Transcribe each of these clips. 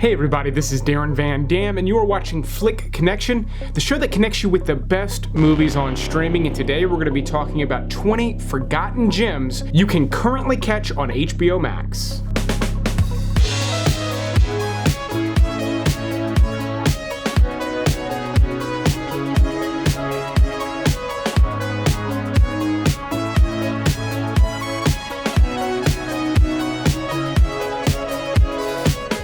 Hey everybody, this is Darren Van Dam, and you are watching Flick Connection, the show that connects you with the best movies on streaming. And today we're going to be talking about 20 forgotten gems you can currently catch on HBO Max.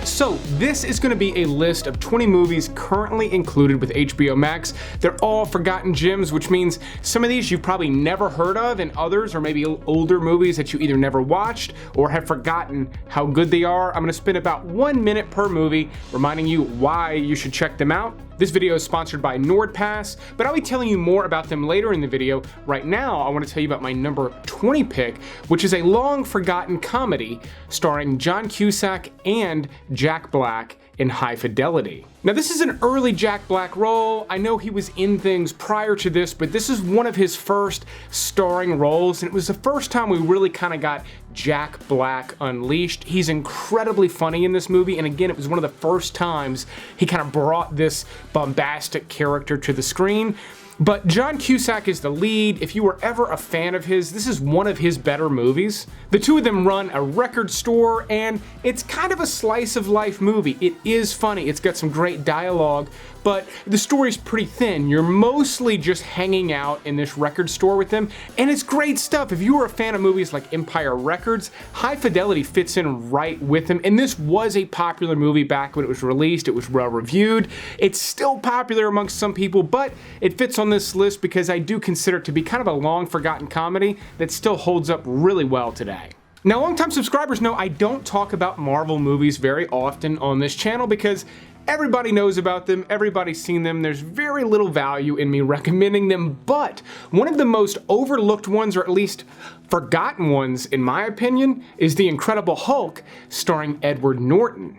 So this is going to be a list of 20 movies currently included with HBO Max. They're all forgotten gems, which means some of these you've probably never heard of, and others are maybe older movies that you either never watched or have forgotten how good they are. I'm going to spend about 1 minute per movie reminding you why you should check them out. This video is sponsored by NordPass, but I'll be telling you more about them later in the video. Right now, I want to tell you about my number 20 pick, which is a long-forgotten comedy starring John Cusack and Jack Black in High Fidelity. Now, this is an early Jack Black role. I know he was in things prior to this, but this is one of his first starring roles, and it was the first time we really kind of got Jack Black unleashed. He's incredibly funny in this movie, and again, it was one of the first times he kind of brought this bombastic character to the screen. But John Cusack is the lead. If you were ever a fan of his, this is one of his better movies. The two of them run a record store, and it's kind of a slice of life movie. It is funny. It's got some great dialogue, but the story's pretty thin. You're mostly just hanging out in this record store with them, and it's great stuff. If you were a fan of movies like Empire Records, High Fidelity fits in right with them, and this was a popular movie back when it was released. It was well reviewed. It's still popular amongst some people, but it fits on this list because I do consider it to be kind of a long forgotten comedy that still holds up really well today. Now, longtime subscribers know I don't talk about Marvel movies very often on this channel because everybody knows about them, everybody's seen them, there's very little value in me recommending them, but one of the most overlooked ones, or at least forgotten ones in my opinion, is The Incredible Hulk starring Edward Norton.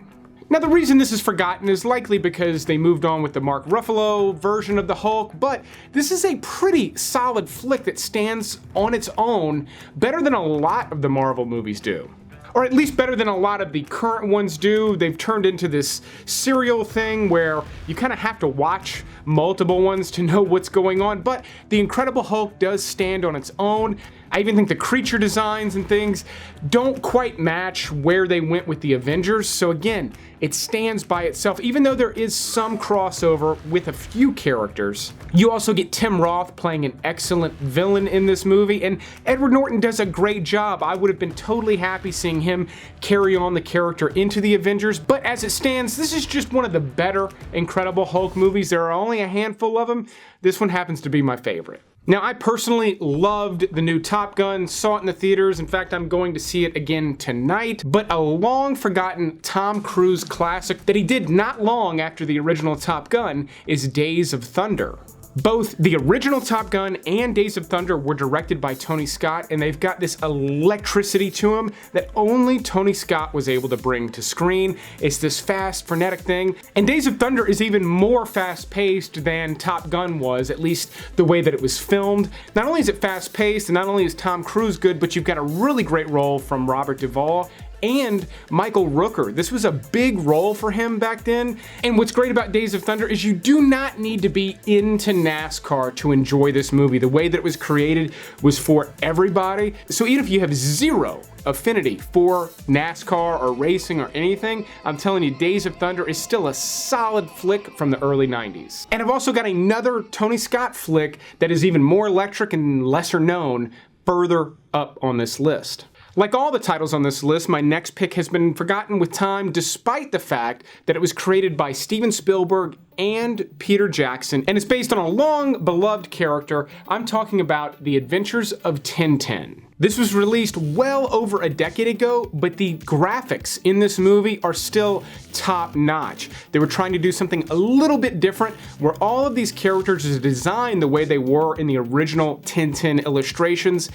Now, the reason this is forgotten is likely because they moved on with the Mark Ruffalo version of the Hulk, but this is a pretty solid flick that stands on its own better than a lot of the Marvel movies do. Or at least better than a lot of the current ones do. They've turned into this serial thing where you kind of have to watch multiple ones to know what's going on, but The Incredible Hulk does stand on its own. I even think the creature designs and things don't quite match where they went with the Avengers, so again, it stands by itself, even though there is some crossover with a few characters. You also get Tim Roth playing an excellent villain in this movie, and Edward Norton does a great job. I would have been totally happy seeing him carry on the character into the Avengers, but as it stands, this is just one of the better Incredible Hulk movies. There are only a handful of them. This one happens to be my favorite. Now, I personally loved the new Top Gun, saw it in the theaters. In fact, I'm going to see it again tonight. But a long-forgotten Tom Cruise classic that he did not long after the original Top Gun is Days of Thunder. Both the original Top Gun and Days of Thunder were directed by Tony Scott, and they've got this electricity to them that only Tony Scott was able to bring to screen. It's this fast, frenetic thing, and Days of Thunder is even more fast-paced than Top Gun was, at least the way that it was filmed. Not only is it fast-paced, and not only is Tom Cruise good, but you've got a really great role from Robert Duvall and Michael Rooker. This was a big role for him back then. And what's great about Days of Thunder is you do not need to be into NASCAR to enjoy this movie. The way that it was created was for everybody. So even if you have zero affinity for NASCAR or racing or anything, I'm telling you, Days of Thunder is still a solid flick from the early 90s. And I've also got another Tony Scott flick that is even more electric and lesser known further up on this list. Like all the titles on this list, my next pick has been forgotten with time, despite the fact that it was created by Steven Spielberg and Peter Jackson, and it's based on a long-beloved character. I'm talking about The Adventures of Tintin. This was released well over a decade ago, but the graphics in this movie are still top-notch. They were trying to do something a little bit different, where all of these characters are designed the way they were in the original Tintin illustrations,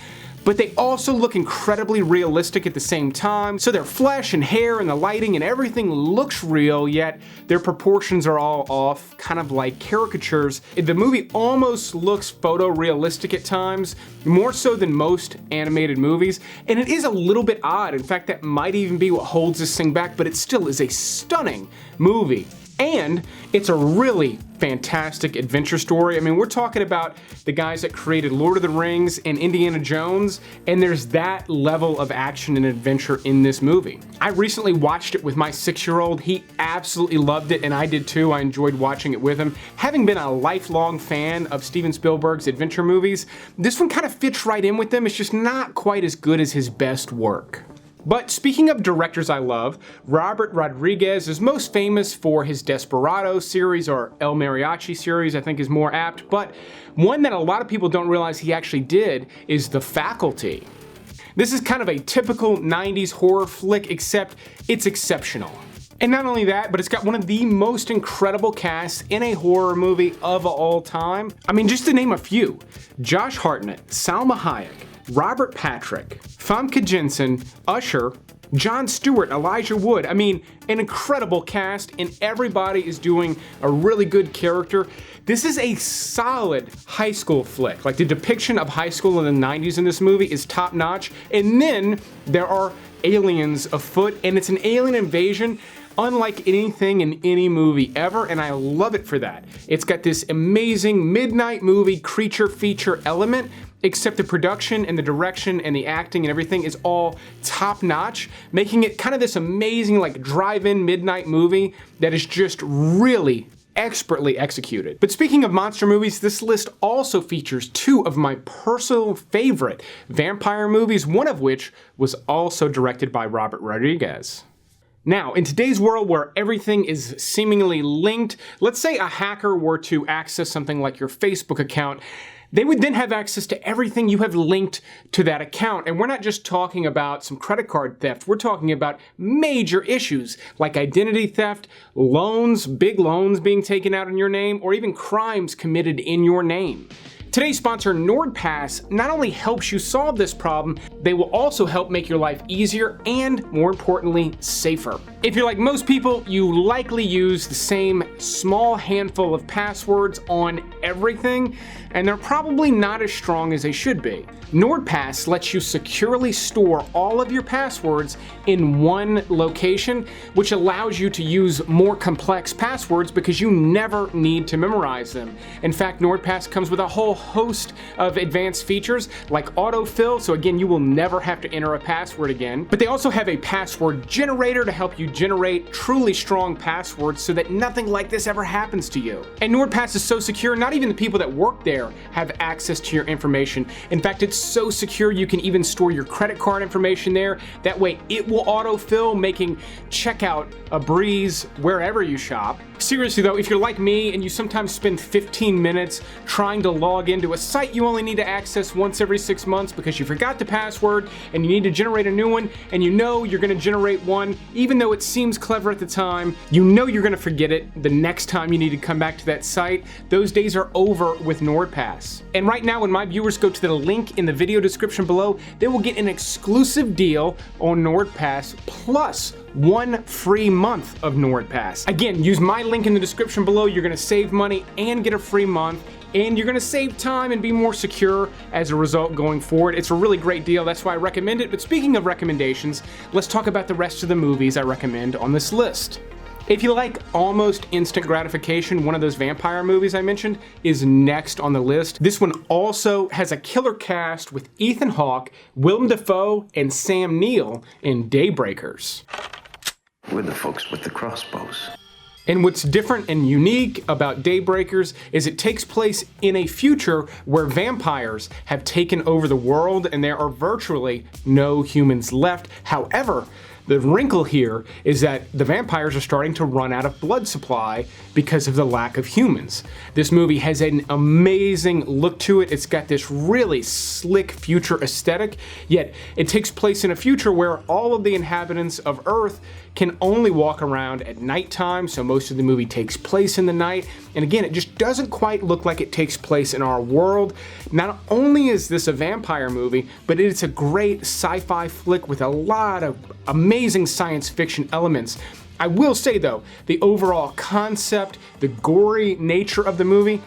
but they also look incredibly realistic at the same time. So their flesh and hair and the lighting and everything looks real, yet their proportions are all off, kind of like caricatures. The movie almost looks photorealistic at times, more so than most animated movies, and it is a little bit odd. In fact, that might even be what holds this thing back, but it still is a stunning movie. And it's a really fantastic adventure story. I mean, we're talking about the guys that created Lord of the Rings and Indiana Jones, and there's that level of action and adventure in this movie. I recently watched it with my 6-year-old. He absolutely loved it, and I did too. I enjoyed watching it with him. Having been a lifelong fan of Steven Spielberg's adventure movies, this one kind of fits right in with them. It's just not quite as good as his best work. But speaking of directors I love, Robert Rodriguez is most famous for his Desperado series, or El Mariachi series, I think is more apt, but one that a lot of people don't realize he actually did is The Faculty. This is kind of a typical 90s horror flick, except it's exceptional. And not only that, but it's got one of the most incredible casts in a horror movie of all time. I mean, just to name a few: Josh Hartnett, Salma Hayek, Robert Patrick, Famke Janssen, Usher, Jon Stewart, Elijah Wood. I mean, an incredible cast, and everybody is doing a really good character. This is a solid high school flick. Like, the depiction of high school in the 90s in this movie is top notch. And then there are aliens afoot, and it's an alien invasion unlike anything in any movie ever, and I love it for that. It's got this amazing midnight movie creature feature element, except the production and the direction and the acting and everything is all top notch, making it kind of this amazing like drive-in midnight movie that is just really expertly executed. But speaking of monster movies, this list also features two of my personal favorite vampire movies, one of which was also directed by Robert Rodriguez. Now, in today's world where everything is seemingly linked, let's say a hacker were to access something like your Facebook account, they would then have access to everything you have linked to that account. And we're not just talking about some credit card theft, we're talking about major issues like identity theft, loans, big loans being taken out in your name, or even crimes committed in your name. Today's sponsor, NordPass, not only helps you solve this problem, they will also help make your life easier and, more importantly, safer. If you're like most people, you likely use the same small handful of passwords on everything, and they're probably not as strong as they should be. NordPass lets you securely store all of your passwords in one location, which allows you to use more complex passwords because you never need to memorize them. In fact, NordPass comes with a whole host of advanced features like autofill, so again, you will never have to enter a password again. But they also have a password generator to help you generate truly strong passwords so that nothing like this ever happens to you. And NordPass is so secure, not even the people that work there have access to your information. In fact, it's so secure you can even store your credit card information there. That way it will autofill, making checkout a breeze wherever you shop. Seriously though, if you're like me and you sometimes spend 15 minutes trying to log into a site you only need to access once every 6 months because you forgot the password and you need to generate a new one, and you know you're going to generate one, even though it seems clever at the time, you know you're going to forget it the next time you need to come back to that site. Those days are over with NordPass. And right now, when my viewers go to the link in the video description below, they will get an exclusive deal on NordPass plus 1 free month of NordPass. Again, use my link in the description below. You're going to save money and get a free month, and you're going to save time and be more secure as a result going forward. It's a really great deal. That's why I recommend it. But speaking of recommendations, let's talk about the rest of the movies I recommend on this list. If you like almost instant gratification, one of those vampire movies I mentioned is next on the list. This one also has a killer cast with Ethan Hawke, Willem Dafoe, and Sam Neill in Daybreakers. We're the folks with the crossbows. And what's different and unique about Daybreakers is it takes place in a future where vampires have taken over the world and there are virtually no humans left. However, the wrinkle here is that the vampires are starting to run out of blood supply because of the lack of humans. This movie has an amazing look to it. It's got this really slick future aesthetic, yet it takes place in a future where all of the inhabitants of Earth can only walk around at nighttime, so most of the movie takes place in the night. And again, it just doesn't quite look like it takes place in our world. Not only is this a vampire movie, but it's a great sci-fi flick with a lot of amazing science fiction elements. I will say though, the overall concept, the gory nature of the movie,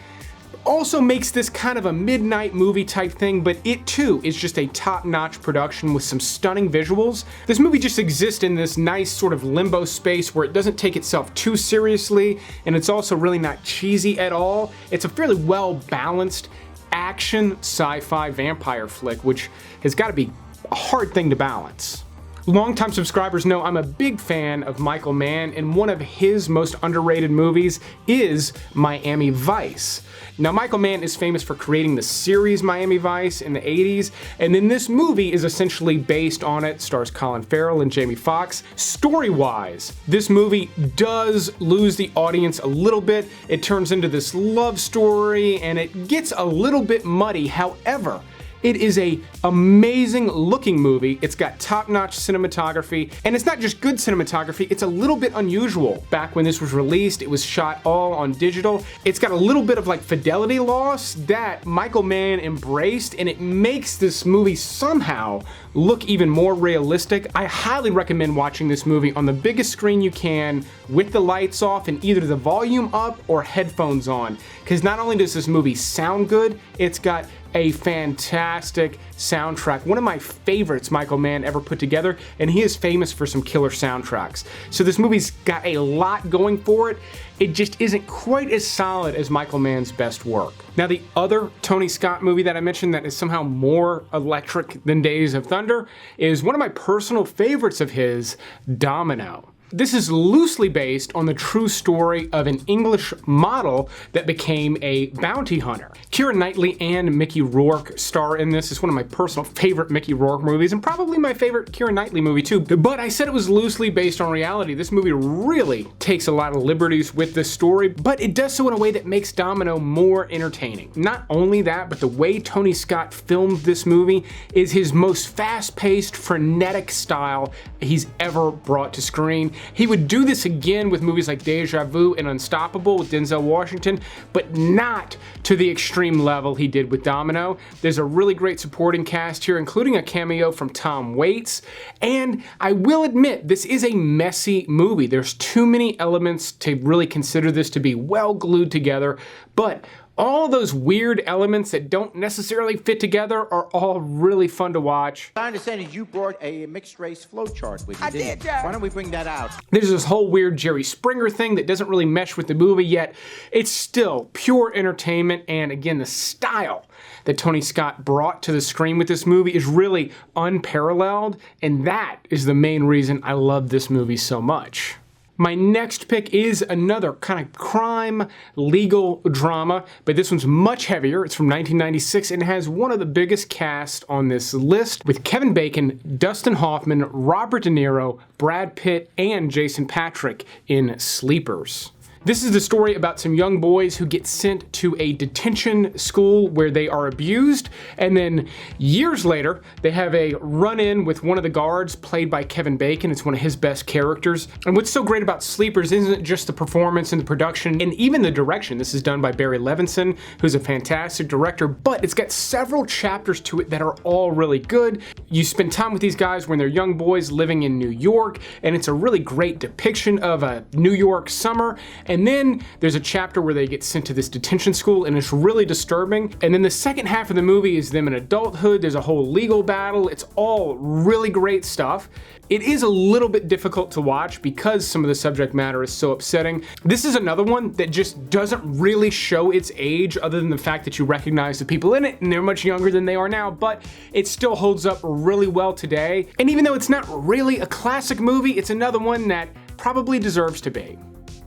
also makes this kind of a midnight movie type thing, but it too is just a top-notch production with some stunning visuals. This movie just exists in this nice sort of limbo space where it doesn't take itself too seriously, and it's also really not cheesy at all. It's a fairly well-balanced action sci-fi vampire flick, which has got to be a hard thing to balance. Longtime subscribers know I'm a big fan of Michael Mann, and one of his most underrated movies is Miami Vice. Now, Michael Mann is famous for creating the series Miami Vice in the 80s, and then this movie is essentially based on it, stars Colin Farrell and Jamie Foxx. Story-wise, this movie does lose the audience a little bit. It turns into this love story, and it gets a little bit muddy. However, it is an amazing looking movie. It's got top-notch cinematography, and it's not just good cinematography, it's a little bit unusual. Back when this was released, it was shot all on digital. It's got a little bit of like fidelity loss that Michael Mann embraced, and it makes this movie somehow look even more realistic. I highly recommend watching this movie on the biggest screen you can with the lights off and either the volume up or headphones on, because not only does this movie sound good, it's got a fantastic soundtrack. One of my favorites Michael Mann ever put together, and he is famous for some killer soundtracks. So this movie's got a lot going for it. It just isn't quite as solid as Michael Mann's best work. Now, the other Tony Scott movie that I mentioned that is somehow more electric than Days of Thunder is one of my personal favorites of his, Domino. This is loosely based on the true story of an English model that became a bounty hunter. Keira Knightley and Mickey Rourke star in this. It's one of my personal favorite Mickey Rourke movies, and probably my favorite Keira Knightley movie too. But I said it was loosely based on reality. This movie really takes a lot of liberties with this story, but it does so in a way that makes Domino more entertaining. Not only that, but the way Tony Scott filmed this movie is his most fast-paced, frenetic style he's ever brought to screen. He would do this again with movies like Deja Vu and Unstoppable with Denzel Washington, but not to the extreme level he did with Domino. There's a really great supporting cast here, including a cameo from Tom Waits, and I will admit, this is a messy movie. There's too many elements to really consider this to be well glued together, but all of those weird elements that don't necessarily fit together are all really fun to watch. I understand you brought a mixed race flowchart with you. I did, yeah. Why don't we bring that out? There's this whole weird Jerry Springer thing that doesn't really mesh with the movie, yet it's still pure entertainment, and again, the style that Tony Scott brought to the screen with this movie is really unparalleled, and that is the main reason I love this movie so much. My next pick is another kind of crime legal drama, but this one's much heavier. It's from 1996 and has one of the biggest casts on this list with Kevin Bacon, Dustin Hoffman, Robert De Niro, Brad Pitt, and Jason Patric in Sleepers. This is the story about some young boys who get sent to a detention school where they are abused, and then years later, they have a run-in with one of the guards played by Kevin Bacon. It's one of his best characters. And what's so great about Sleepers isn't just the performance and the production, and even the direction. This is done by Barry Levinson, who's a fantastic director, but it's got several chapters to it that are all really good. You spend time with these guys when they're young boys living in New York, and it's a really great depiction of a New York summer. And then there's a chapter where they get sent to this detention school, and it's really disturbing. And then the second half of the movie is them in adulthood. There's a whole legal battle. It's all really great stuff. It is a little bit difficult to watch because some of the subject matter is so upsetting. This is another one that just doesn't really show its age, other than the fact that you recognize the people in it and they're much younger than they are now, but it still holds up really well today. And even though it's not really a classic movie, it's another one that probably deserves to be.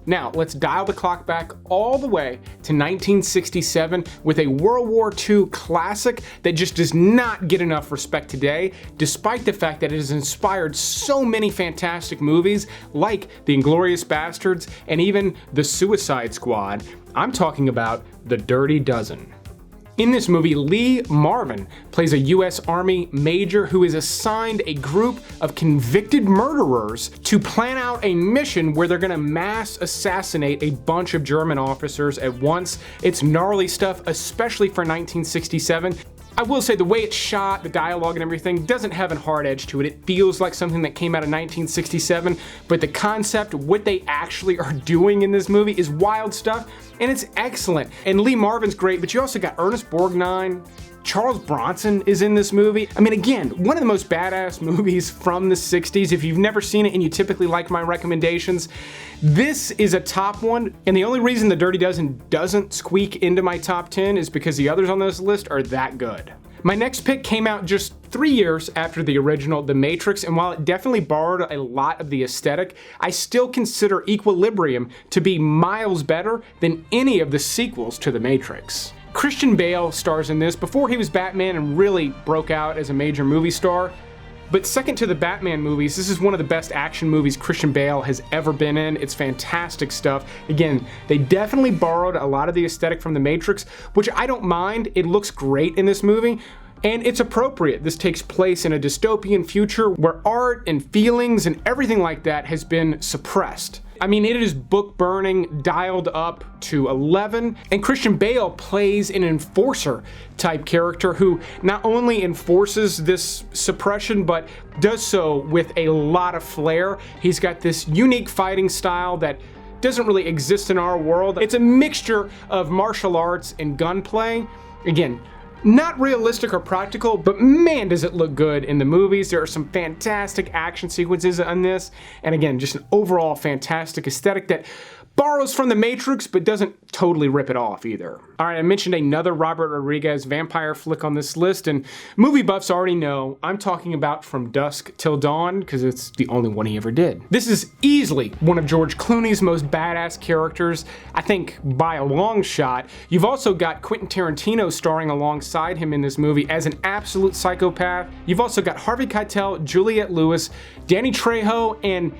Now, let's dial the clock back all the way to 1967 with a World War II classic that just does not get enough respect today, despite the fact that it has inspired so many fantastic movies like The Inglourious Basterds and even The Suicide Squad. I'm talking about The Dirty Dozen. In this movie, Lee Marvin plays a US Army major who is assigned a group of convicted murderers to plan out a mission where they're gonna mass assassinate a bunch of German officers at once. It's gnarly stuff, especially for 1967. I will say the way it's shot, the dialogue and everything doesn't have a hard edge to it. It feels like something that came out of 1967, but the concept, what they actually are doing in this movie is wild stuff, and it's excellent. And Lee Marvin's great, but you also got Ernest Borgnine, Charles Bronson is in this movie. I mean, again, one of the most badass movies from the 60s. If you've never seen it and you typically like my recommendations, this is a top one. And the only reason The Dirty Dozen doesn't squeak into my top 10 is because the others on this list are that good. My next pick came out just 3 years after the original The Matrix, and while it definitely borrowed a lot of the aesthetic, I still consider Equilibrium to be miles better than any of the sequels to The Matrix. Christian Bale stars in this before he was Batman and really broke out as a major movie star. But second to the Batman movies, this is one of the best action movies Christian Bale has ever been in. It's fantastic stuff. Again, they definitely borrowed a lot of the aesthetic from The Matrix, which I don't mind. It looks great in this movie. And it's appropriate. This takes place in a dystopian future where art and feelings and everything like that has been suppressed. I mean, it is book burning, dialed up to 11, and Christian Bale plays an enforcer type character who not only enforces this suppression, but does so with a lot of flair. He's got this unique fighting style that doesn't really exist in our world. It's a mixture of martial arts and gunplay. Again, not realistic or practical, but man, does it look good in the movies. There are some fantastic action sequences on this, and again, just an overall fantastic aesthetic that borrows from The Matrix, but doesn't totally rip it off either. All right, I mentioned another Robert Rodriguez vampire flick on this list, and movie buffs already know I'm talking about From Dusk Till Dawn, because it's the only one he ever did. This is easily one of George Clooney's most badass characters, I think by a long shot. You've also got Quentin Tarantino starring alongside him in this movie as an absolute psychopath. You've also got Harvey Keitel, Juliette Lewis, Danny Trejo, and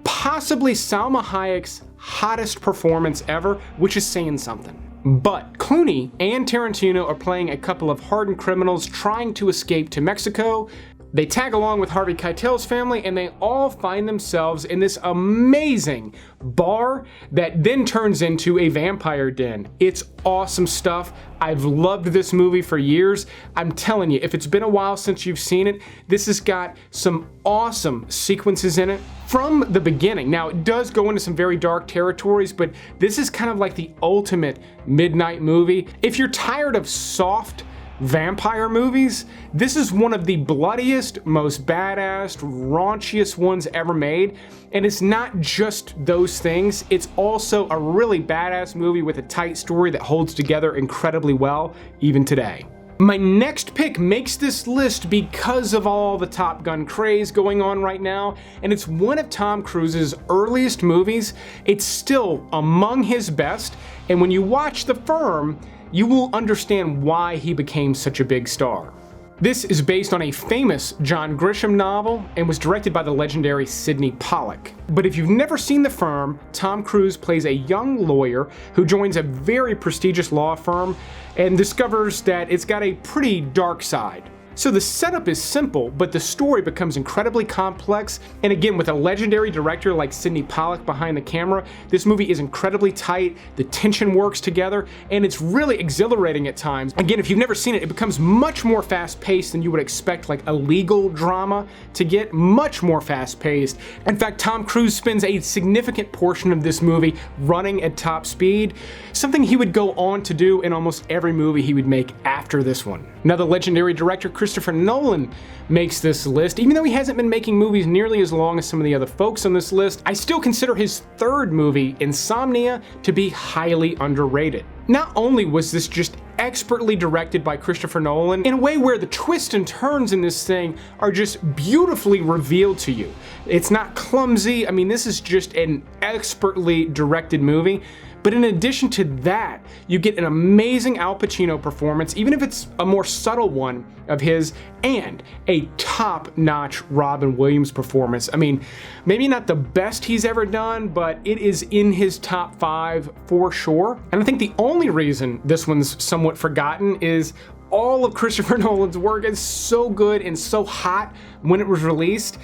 possibly Salma Hayek's hottest performance ever, which is saying something. But Clooney and Tarantino are playing a couple of hardened criminals trying to escape to Mexico. They tag along with Harvey Keitel's family, and they all find themselves in this amazing bar that then turns into a vampire den. It's awesome stuff. I've loved this movie for years. I'm telling you, if it's been a while since you've seen it, this has got some awesome sequences in it from the beginning. Now, it does go into some very dark territories, but this is kind of like the ultimate midnight movie. If you're tired of soft vampire movies, this is one of the bloodiest, most badass, raunchiest ones ever made. And it's not just those things, it's also a really badass movie with a tight story that holds together incredibly well, even today. My next pick makes this list because of all the Top Gun craze going on right now, and it's one of Tom Cruise's earliest movies. It's still among his best, and when you watch The Firm, you will understand why he became such a big star. This is based on a famous John Grisham novel and was directed by the legendary Sidney Pollack. But if you've never seen The Firm, Tom Cruise plays a young lawyer who joins a very prestigious law firm and discovers that it's got a pretty dark side. So the setup is simple, but the story becomes incredibly complex, and again, with a legendary director like Sidney Pollack behind the camera, this movie is incredibly tight, the tension works together, and it's really exhilarating at times. Again, if you've never seen it, it becomes much more fast-paced than you would expect like a legal drama to get, much more fast-paced. In fact, Tom Cruise spends a significant portion of this movie running at top speed, something he would go on to do in almost every movie he would make after this one. Now, the legendary director Christopher Nolan makes this list. Even though he hasn't been making movies nearly as long as some of the other folks on this list, I still consider his third movie, Insomnia, to be highly underrated. Not only was this just expertly directed by Christopher Nolan in a way where the twists and turns in this thing are just beautifully revealed to you. It's not clumsy. I mean, this is just an expertly directed movie. But in addition to that, you get an amazing Al Pacino performance, even if it's a more subtle one of his, and a top-notch Robin Williams performance. I mean, maybe not the best he's ever done, but it is in his top 5 for sure. And I think the only only reason this one's somewhat forgotten is all of Christopher Nolan's work is so good and so hot when it was released.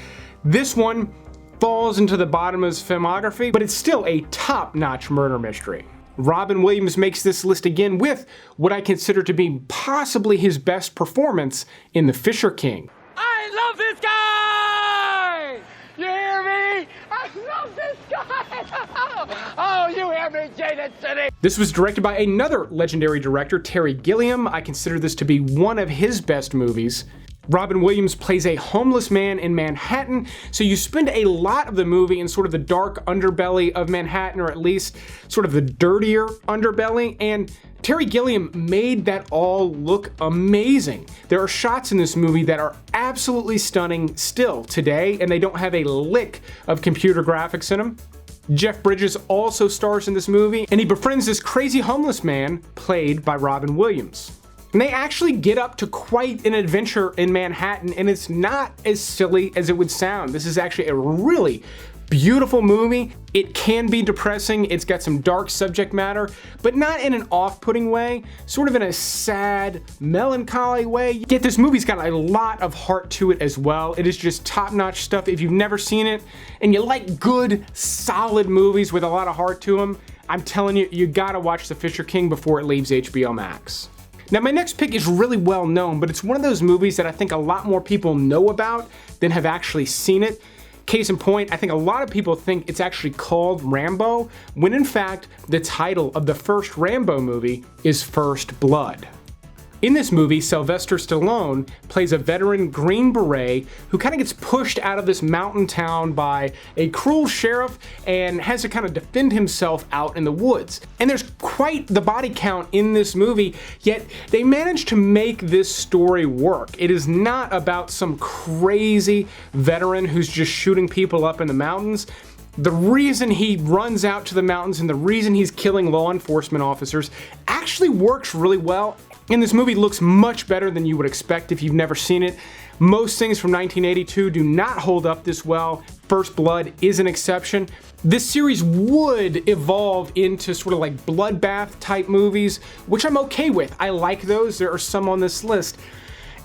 This one falls into the bottom of his filmography, but it's still a top-notch murder mystery. Robin Williams makes this list again with what I consider to be possibly his best performance in The Fisher King. I love this guy! You hear me? I love this guy! Oh, you hear me, Jaded City? This was directed by another legendary director, Terry Gilliam. I consider this to be one of his best movies. Robin Williams plays a homeless man in Manhattan, so you spend a lot of the movie in sort of the dark underbelly of Manhattan, or at least sort of the dirtier underbelly, and Terry Gilliam made that all look amazing. There are shots in this movie that are absolutely stunning still today, and they don't have a lick of computer graphics in them. Jeff Bridges also stars in this movie, and he befriends this crazy homeless man played by Robin Williams. And they actually get up to quite an adventure in Manhattan, and it's not as silly as it would sound. This is actually a really beautiful movie. It can be depressing, it's got some dark subject matter, but not in an off-putting way, sort of in a sad, melancholy way. Yet this movie's got a lot of heart to it as well. It is just top-notch stuff. If you've never seen it, and you like good, solid movies with a lot of heart to them, I'm telling you, you gotta watch The Fisher King before it leaves HBO Max. Now my next pick is really well known, but it's one of those movies that I think a lot more people know about than have actually seen it. Case in point, I think a lot of people think it's actually called Rambo, when in fact the title of the first Rambo movie is First Blood. In this movie, Sylvester Stallone plays a veteran Green Beret who kind of gets pushed out of this mountain town by a cruel sheriff and has to kind of defend himself out in the woods. And there's quite the body count in this movie, yet they managed to make this story work. It is not about some crazy veteran who's just shooting people up in the mountains. The reason he runs out to the mountains and the reason he's killing law enforcement officers actually works really well. And this movie looks much better than you would expect if you've never seen it. Most things from 1982 do not hold up this well. First Blood is an exception. This series would evolve into sort of like bloodbath type movies, which I'm okay with. I like those. There are some on this list.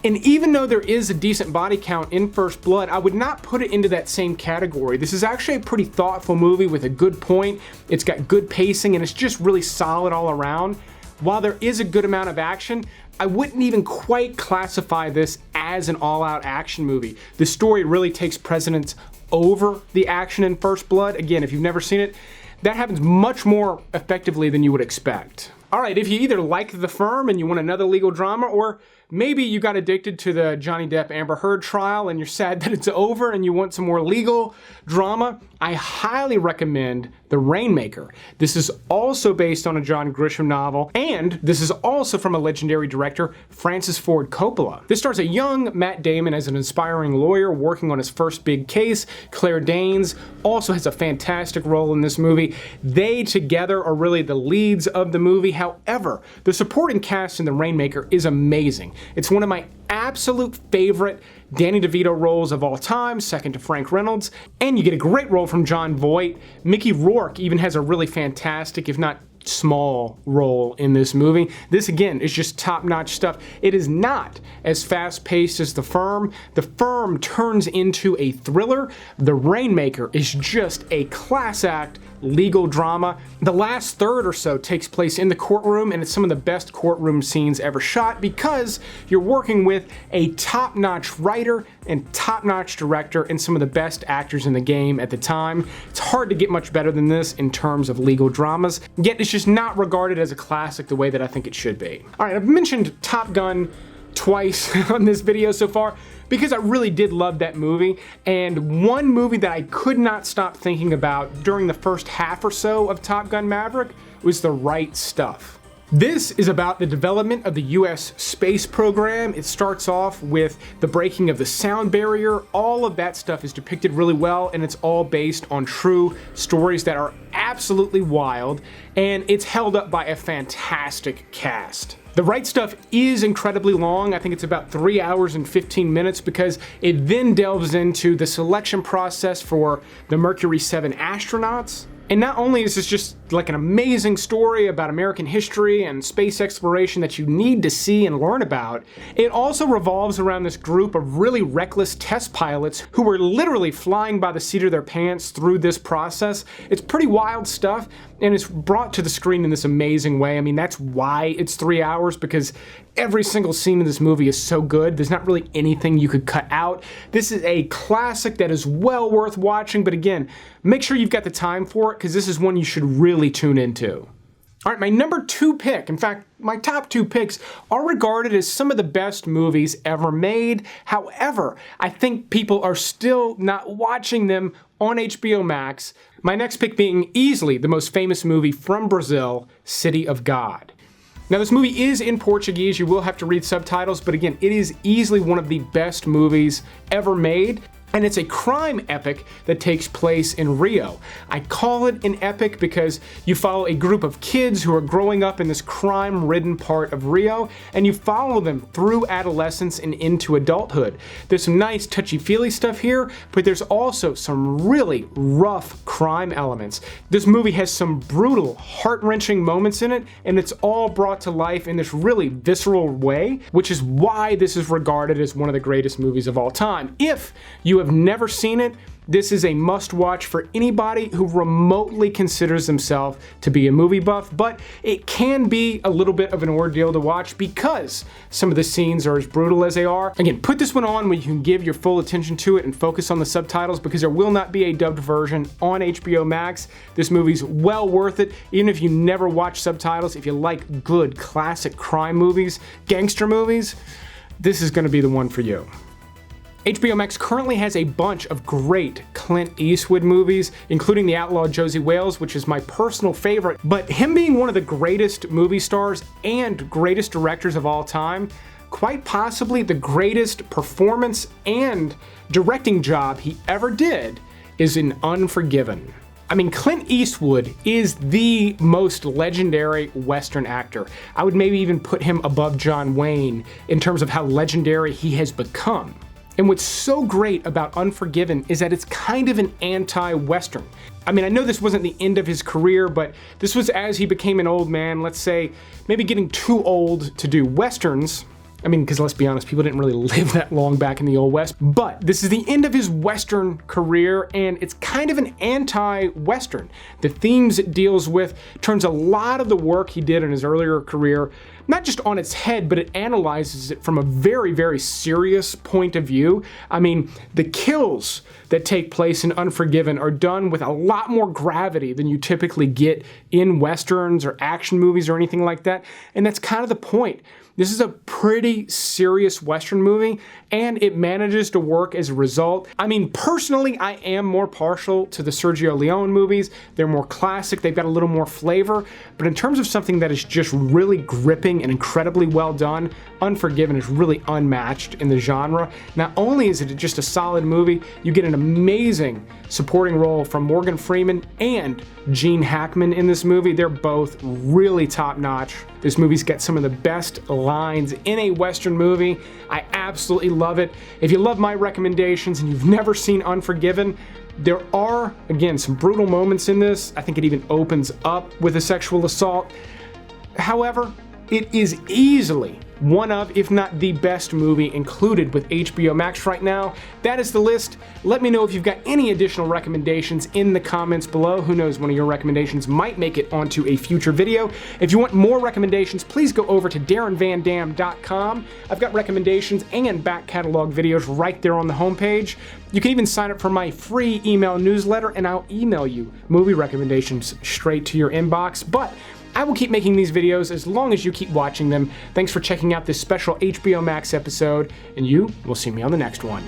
And even though there is a decent body count in First Blood, I would not put it into that same category. This is actually a pretty thoughtful movie with a good point. It's got good pacing and it's just really solid all around. While there is a good amount of action, I wouldn't even quite classify this as an all-out action movie. The story really takes precedence over the action in First Blood. Again, if you've never seen it, that happens much more effectively than you would expect. Alright, if you either like The Firm and you want another legal drama, or maybe you got addicted to the Johnny Depp Amber Heard trial and you're sad that it's over and you want some more legal drama, I highly recommend The Rainmaker. This is also based on a John Grisham novel, and this is also from a legendary director, Francis Ford Coppola. This stars a young Matt Damon as an inspiring lawyer working on his first big case. Claire Danes also has a fantastic role in this movie. They together are really the leads of the movie. However, the supporting cast in The Rainmaker is amazing. It's one of my absolute favorite Danny DeVito roles of all time, second to Frank Reynolds, and you get a great role from Jon Voight. Mickey Rourke even has a really fantastic, if not small, role in this movie. This again is just top-notch stuff. It is not as fast-paced as The Firm. The Firm turns into a thriller. The Rainmaker is just a class act legal drama. The last third or so takes place in the courtroom, and it's some of the best courtroom scenes ever shot because you're working with a top-notch writer and top-notch director and some of the best actors in the game at the time. It's hard to get much better than this in terms of legal dramas, yet it's just not regarded as a classic the way that I think it should be. Alright, I've mentioned Top Gun twice on this video so far because I really did love that movie, and one movie that I could not stop thinking about during the first half or so of Top Gun Maverick was The Right Stuff. This is about the development of the US space program. It starts off with the breaking of the sound barrier. All of that stuff is depicted really well, and it's all based on true stories that are absolutely wild, and it's held up by a fantastic cast. The Right Stuff is incredibly long. I think it's about 3 hours and 15 minutes because it then delves into the selection process for the Mercury 7 astronauts. And not only is this just like an amazing story about American history and space exploration that you need to see and learn about, it also revolves around this group of really reckless test pilots who were literally flying by the seat of their pants through this process. It's pretty wild stuff, and it's brought to the screen in this amazing way. I mean, that's why it's 3 hours, because every single scene in this movie is so good. There's not really anything you could cut out. This is a classic that is well worth watching, but again, make sure you've got the time for it, because this is one you should really tune into. All right, my number 2 pick, in fact, my top 2 picks are regarded as some of the best movies ever made. However, I think people are still not watching them on HBO Max. My next pick being easily the most famous movie from Brazil, City of God. Now, this movie is in Portuguese. You will have to read subtitles, but again, it is easily one of the best movies ever made. And it's a crime epic that takes place in Rio. I call it an epic because you follow a group of kids who are growing up in this crime-ridden part of Rio, and you follow them through adolescence and into adulthood. There's some nice touchy-feely stuff here, but there's also some really rough crime elements. This movie has some brutal, heart-wrenching moments in it, and it's all brought to life in this really visceral way, which is why this is regarded as one of the greatest movies of all time. If you have never seen it, this is a must-watch for anybody who remotely considers themselves to be a movie buff, but it can be a little bit of an ordeal to watch because some of the scenes are as brutal as they are. Again, put this one on when you can give your full attention to it and focus on the subtitles, because there will not be a dubbed version on HBO Max. This movie's well worth it, even if you never watch subtitles. If you like good classic crime movies, gangster movies, this is going to be the one for you. HBO Max currently has a bunch of great Clint Eastwood movies, including The Outlaw Josie Wales, which is my personal favorite. But him being one of the greatest movie stars and greatest directors of all time, quite possibly the greatest performance and directing job he ever did, is in Unforgiven. I mean, Clint Eastwood is the most legendary Western actor. I would maybe even put him above John Wayne in terms of how legendary he has become. And what's so great about Unforgiven is that it's kind of an anti-Western. I mean, I know this wasn't the end of his career, but this was as he became an old man, let's say, maybe getting too old to do Westerns. I mean, because let's be honest, people didn't really live that long back in the Old West. But this is the end of his Western career, and it's kind of an anti-Western. The themes it deals with turns a lot of the work he did in his earlier career, not just on its head, but it analyzes it from a very, very serious point of view. I mean, the kills that take place in Unforgiven are done with a lot more gravity than you typically get in Westerns or action movies or anything like that. And that's kind of the point. This is a pretty serious Western movie, and it manages to work as a result. I mean, personally, I am more partial to the Sergio Leone movies. They're more classic, they've got a little more flavor, but in terms of something that is just really gripping and incredibly well done, Unforgiven is really unmatched in the genre. Not only is it just a solid movie, you get an amazing supporting role from Morgan Freeman and Gene Hackman in this movie. They're both really top-notch. This movie's got some of the best lines in a Western movie. I absolutely love it. If you love my recommendations and you've never seen Unforgiven, there are, again, some brutal moments in this. I think it even opens up with a sexual assault. However, it is easily one of, if not the best movie included with HBO Max right now. That is the list. Let me know if you've got any additional recommendations in the comments below. Who knows, one of your recommendations might make it onto a future video. If you want more recommendations, please go over to DarrenVanDam.com. I've got recommendations and back catalog videos right there on the homepage. You can even sign up for my free email newsletter, and I'll email you movie recommendations straight to your inbox. But I will keep making these videos as long as you keep watching them. Thanks for checking out this special HBO Max episode, and you will see me on the next one.